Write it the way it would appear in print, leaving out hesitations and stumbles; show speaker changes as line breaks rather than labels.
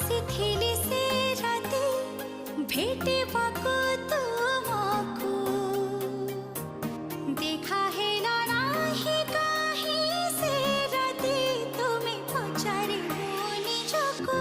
ଆସିଥିଲି ସେ ରାତି ଭେଟିବାକୁ ତୁମକୁ ଦେଖା ହେଲା ନାହିଁ କାହିଁ ସେ ରାତି ତୁମେ ପଚାରିବ ନିଜକୁ।